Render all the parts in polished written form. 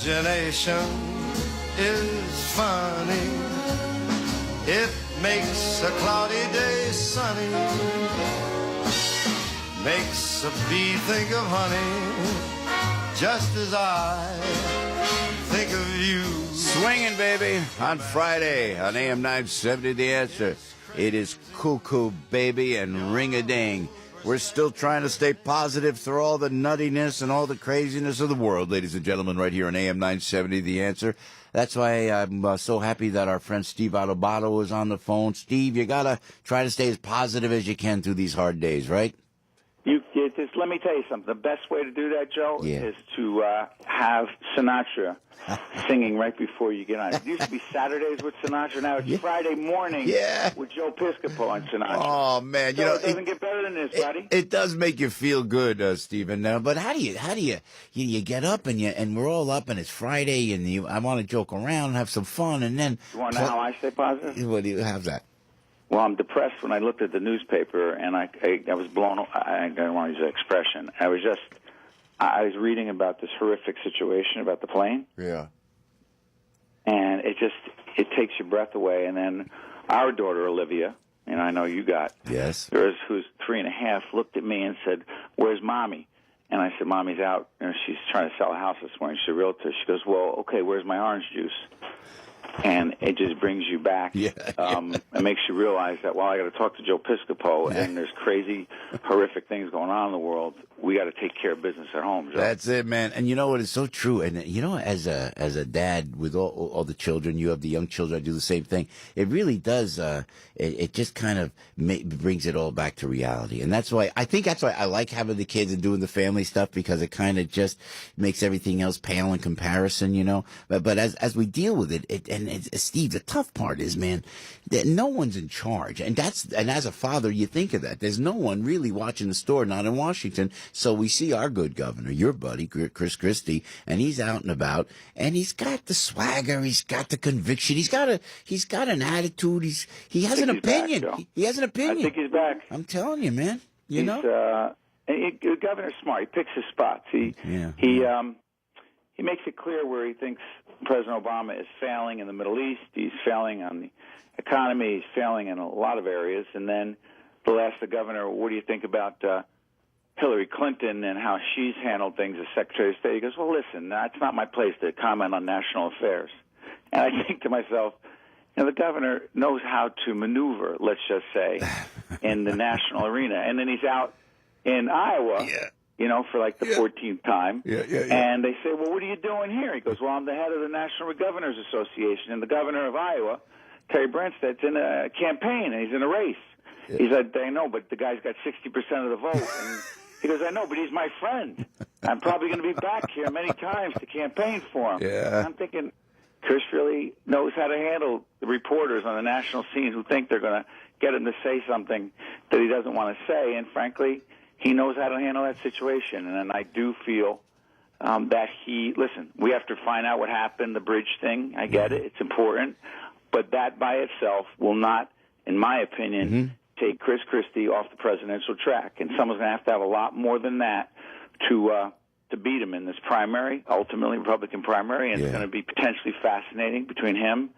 imagination is funny. It makes a cloudy day sunny. Makes a bee think of honey, just as I think of you. Swinging, baby, on Friday on AM970 The Answer. It is cuckoo, baby, and ring-a-ding. We're still trying to stay positive through all the nuttiness and all the craziness of the world, ladies and gentlemen, right here on AM970 The Answer. That's why I'm so happy that our friend Steve Adubato is on the phone. Steve, you got to try to stay as positive as you can through these hard days, right? Let me tell you something. The best way to do that, Joe, is to have Sinatra singing right before you get on. It used to be Saturdays with Sinatra. Now it's Friday morning with Joe Piscipo and Sinatra. Oh, man. So it doesn't get better than this, buddy. It does make you feel good, Stephen. But how do you get up and we're all up and it's Friday and I want to joke around and have some fun and then... You want to know how I stay positive? What do you have that? Well, I'm depressed when I looked at the newspaper, and I was blown. I don't want to use that expression. I was reading about this horrific situation about the plane. Yeah. And it takes your breath away. And then our daughter Olivia, and I know you got, who's 3.5, looked at me and said, "Where's Mommy?" And I said, "Mommy's out, and she's trying to sell a house this morning. She's a realtor." She goes, "Well, okay, where's my orange juice?" And it just brings you back. It makes you realize that, well, I got to talk to Joe Piscopo, and there's crazy, horrific things going on in the world. We got to take care of business at home, Joe. That's it, man. And you know what? It's so true. And you know, as a dad with all the children, you have the young children. I do the same thing. It really does. It just kind of brings it all back to reality. And that's why I like having the kids and doing the family stuff, because it kind of just makes everything else pale in comparison, you know. But as we deal with it, Steve, the tough part is, man, that no one's in charge. And as a father, you think of that. There's no one really watching the store, not in Washington. So we see our good governor, your buddy, Christie, and he's out and about, and he's got the swagger, he's got the conviction, he's got an attitude, he has an opinion. He has an opinion. I think he's back. I'm telling you, man. You know? The governor's smart. He picks his spots. He makes it clear where he thinks President Obama is failing in the Middle East. He's failing on the economy. He's failing in a lot of areas. And then they'll ask the governor, what do you think about Hillary Clinton and how she's handled things as Secretary of State? He goes, well, listen, that's not my place to comment on national affairs. And I think to myself, the governor knows how to maneuver, let's just say, in the national arena. And then he's out in Iowa. For like the 14th time. And they say, well, what are you doing here? He goes, well, I'm the head of the National Governors Association, and the governor of Iowa, Terry Branstad's in a campaign, and he's in a race. He said, I know, but the guy's got 60% of the vote. And he goes, I know, but he's my friend. I'm probably going to be back here many times to campaign for him. And I'm thinking, Chris really knows how to handle the reporters on the national scene who think they're going to get him to say something that he doesn't want to say. And frankly, he knows how to handle that situation. And I do feel that we have to find out what happened, the bridge thing. I get it. It's important. But that by itself will not, in my opinion, take Chris Christie off the presidential track. And someone's going to have a lot more than that to beat him in this primary, ultimately Republican primary. And it's going to be potentially fascinating between him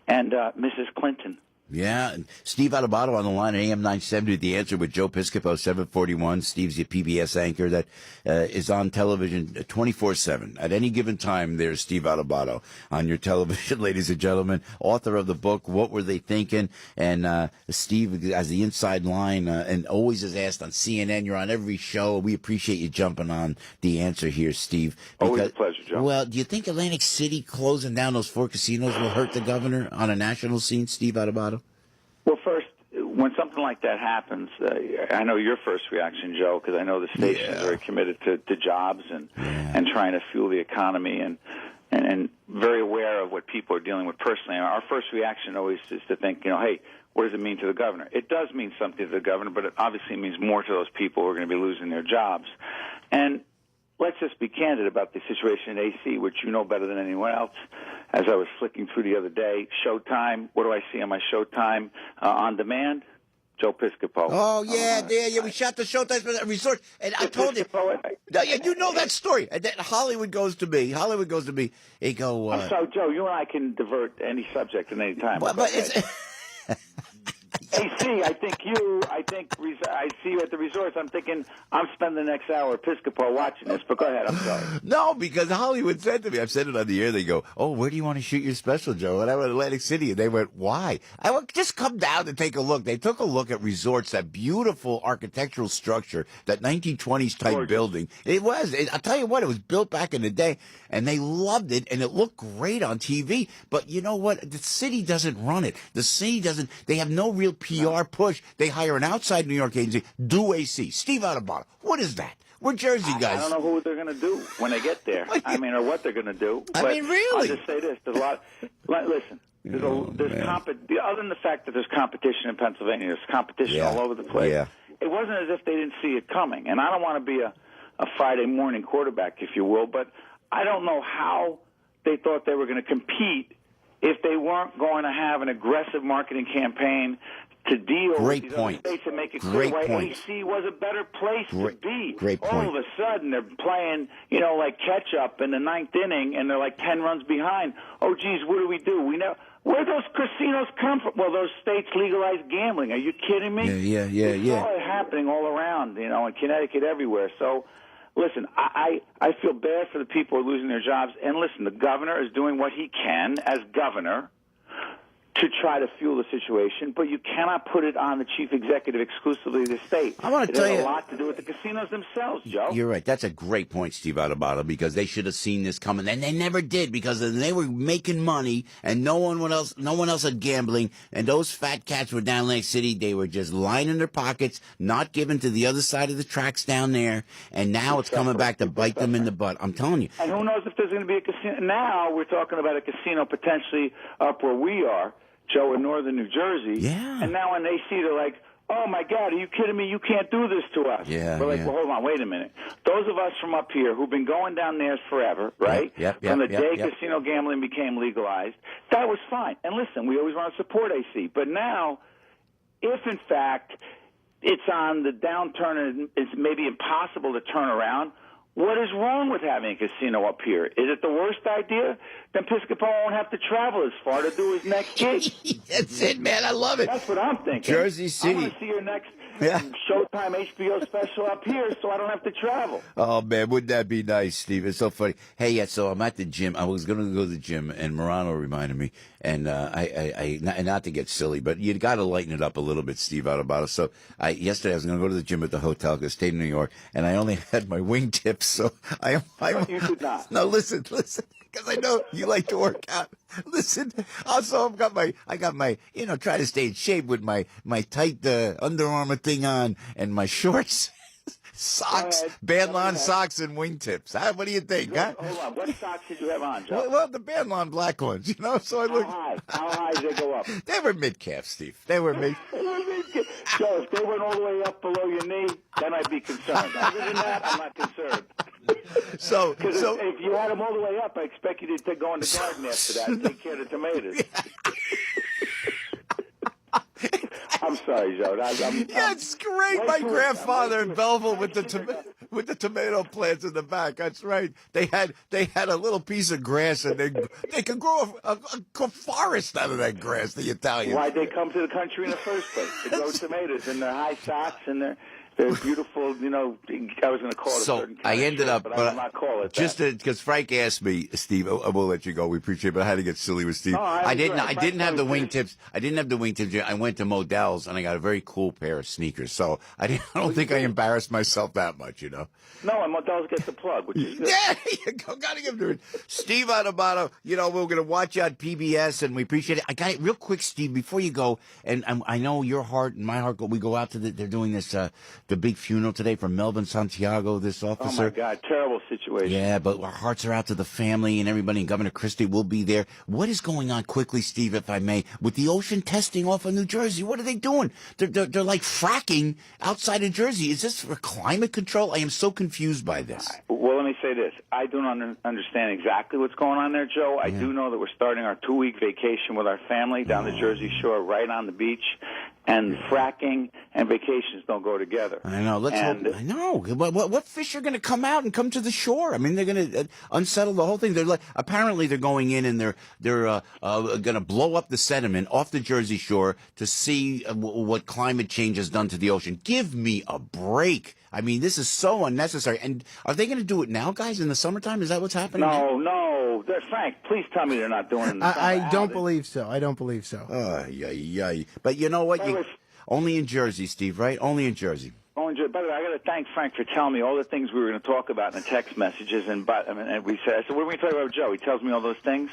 and Mrs. Clinton. Yeah, and Steve Adubato on the line at AM970 The Answer with Joe Piscopo, 741. Steve's the PBS anchor that is on television 24/7. At any given time, there's Steve Adubato on your television, ladies and gentlemen. Author of the book, What Were They Thinking? And Steve has the inside line and always is asked on CNN. You're on every show. We appreciate you jumping on The Answer here, Steve. Always a pleasure, Joe. Well, do you think Atlantic City closing down those 4 casinos will hurt the governor on a national scene, Steve Adubato? Well, first, when something like that happens, I know your first reaction, Joe, because I know the station is very committed to jobs and trying to fuel the economy and very aware of what people are dealing with personally. Our first reaction always is to think, hey, what does it mean to the governor? It does mean something to the governor, but it obviously means more to those people who are going to be losing their jobs. And let's just be candid about the situation in AC, which you know better than anyone else. As I was flicking through the other day, Showtime, what do I see on my Showtime on demand? Joe Piscipo. Oh, yeah, we shot the Showtime Resort, and I told him. No, yeah, you know that story. And then Hollywood goes to me. They go. I'm sorry, Joe. You and I can divert any subject at any time. But it's. AC, I see you at the resorts. I'm thinking I'm spending the next hour at Piscopo watching this, but go ahead. I'm sorry. No, because Hollywood said to me, I've said it on the air, they go, oh, where do you want to shoot your special, Joe? And I went to Atlantic City, and they went, why? I went, just come down and take a look. They took a look at resorts, that beautiful architectural structure, that 1920s type building. It was. I'll tell you what, it was built back in the day, and they loved it, and it looked great on TV. But you know what? The city doesn't run it. The city doesn't. They have no real PR push. They hire an outside New York agency, do AC. Steve Adubato. What is that? We're Jersey guys. I don't know who they're going to do when they get there. Or what they're going to do. Really? I'll just say this. There's a lot. Listen, other than the fact that there's competition in Pennsylvania, there's competition all over the place. Yeah. It wasn't as if they didn't see it coming. And I don't want to be a Friday morning quarterback, if you will, but I don't know how they thought they were going to compete if they weren't going to have an aggressive marketing campaign to deal with these other states and make it clear why AC was a better place to be. Great point. All of a sudden, they're playing, like catch-up in the ninth inning, and they're like 10 runs behind. Oh, geez, what do we do? Where those casinos come from? Well, those states legalized gambling. Are you kidding me? Yeah. It's all happening all around, in Connecticut, everywhere. So, listen, I feel bad for the people who are losing their jobs. And listen, the governor is doing what he can as governor to try to fuel the situation, but you cannot put it on the chief executive exclusively of the state. I want to tell you, it has a lot to do with the casinos themselves, Joe. You're right. That's a great point, Steve Adubato, because they should have seen this coming, and they never did, because they were making money, and no one else had gambling, and those fat cats were down in Lake City. They were just lining their pockets, not giving to the other side of the tracks down there, and now it's coming back to bite them in the butt. I'm telling you. And who knows if there's going to be a casino. Now we're talking about a casino potentially up where we are, Joe, in northern New Jersey. Yeah. And now when they see, they're like, oh, my God, are you kidding me? You can't do this to us. Yeah. We're like, well, hold on, wait a minute. Those of us from up here who've been going down there forever, right? From the day casino gambling became legalized, that was fine. And listen, we always want to support AC. But now, if in fact it's on the downturn and it's maybe impossible to turn around, what is wrong with having a casino up here? Is it the worst idea? Then Piscopo won't have to travel as far to do his next gig. That's it, man. I love it. That's what I'm thinking. Jersey City. I want to see your next Showtime HBO special up here so I don't have to travel. Oh, man, wouldn't that be nice, Steve? It's so funny. Hey, so I'm at the gym. I was going to go to the gym, and Morano reminded me, and I not to get silly, but you got to lighten it up a little bit, Steve, Adubato. So yesterday I was going to go to the gym at the hotel because I stayed in New York, and I only had my wingtips, so You could not. No, listen, because I know you like to work out. Listen, also I got my try to stay in shape with my tight Under Armour thing on and my shorts, socks, bandlawn socks, and wingtips. What do you think? Huh? Hold on. What socks did you have on, Joe? Well, the bandlawn black ones, So I looked. How high did they go up? They were mid-calf, Steve. They were mid. Joe, if they went all the way up below your knee, then I'd be concerned. Other than that, I'm not concerned. So if you had them all the way up, I expect you to go in the garden after that and take care of the tomatoes. I'm sorry, Joe. It's great. My grandfather in Belleville with the tomato plants in the back. That's right. They had a little piece of grass, and they could grow a forest out of that grass. The Italians. Why'd they come to the country in the first place? To grow tomatoes and their high socks and their beautiful, I was going to call it a certain kind I ended up, but I will not call it just because Frank asked me, Steve, I will let you go. We appreciate it, but I had to get silly with Steve. I didn't have the wingtips. I didn't have the wingtips. I went to Modell's and I got a very cool pair of sneakers. So I don't think I embarrassed myself that much, No, and Modell's gets the plug, which is good. Yeah, you go. Got to give it to Steve Adubato. We're going to watch you on PBS, and we appreciate it. I got it real quick, Steve, before you go, and I know your heart and my heart. We go out to they're doing this. The big funeral today for Melvin Santiago, this officer. Oh, my God, terrible situation. Yeah, but our hearts are out to the family and everybody, and Governor Christie will be there. What is going on quickly, Steve, if I may, with the ocean testing off of New Jersey? What are they doing? They're like fracking outside of Jersey. Is this for climate control? I am so confused by this. Well, let me say this. I don't understand exactly what's going on there, Joe. I do know that we're starting our 2-week vacation with our family down the Jersey Shore, right on the beach. And fracking and vacations don't go together. I know. Let's hope. I know. What fish are going to come out and come to the shore? I mean, they're going to unsettle the whole thing. Apparently they're going in and they're going to blow up the sediment off the Jersey Shore to see what climate change has done to the ocean. Give me a break. I mean, this is so unnecessary. And are they going to do it now, guys, in the summertime? Is that what's happening? No. Frank, please tell me they're not doing it in the summer. I don't believe so. I don't believe so. But you know what? Wait. Only in Jersey, Steve, right? Only in Jersey. By the way, I got to thank Frank for telling me all the things we were going to talk about in the text messages. And we said, I said, what are we talking about, Joe? He tells me all those things.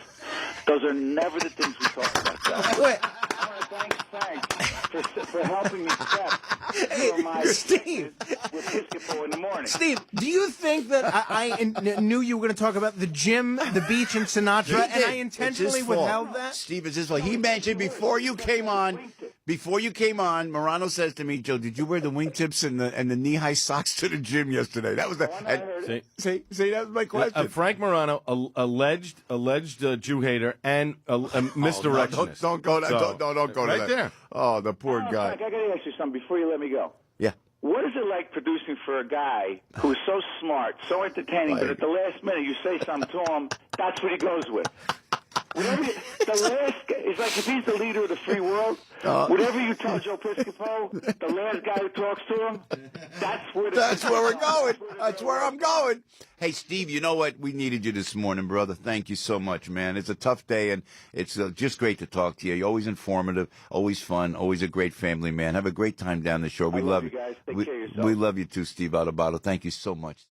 Those are never the things we talk about, Joe. Wait. I want to thank Frank for helping me prep for my Steve. with Piscipo in the morning. Steve, do you think that I knew you were going to talk about the gym, the beach, and Sinatra, and I intentionally withheld that? Steve, it's his fault. He mentioned before you came on, Morano says to me, Joe, did you wear the wingtips and the knee-high socks to the gym yesterday? That was see, that was my question. Frank Morano, alleged Jew hater and misdirectionist. Don't go to right that. There. Oh, the poor guy. Frank, I got to ask you something before you let me go. Yeah. What is it like producing for a guy who's so smart, so entertaining, but at the last minute you say something to him, that's what he goes with? It's like if he's the leader of the free world, whatever you tell Joe Piscipo, the last guy who talks to him, that's where we're going. That's where I'm going. Hey, Steve, you know what? We needed you this morning, brother. Thank you so much, man. It's a tough day, and it's just great to talk to you. You're always informative, always fun, always a great family man. Have a great time down the shore. We love you guys. Take care of yourself. We love you too, Steve Adubato. Thank you so much.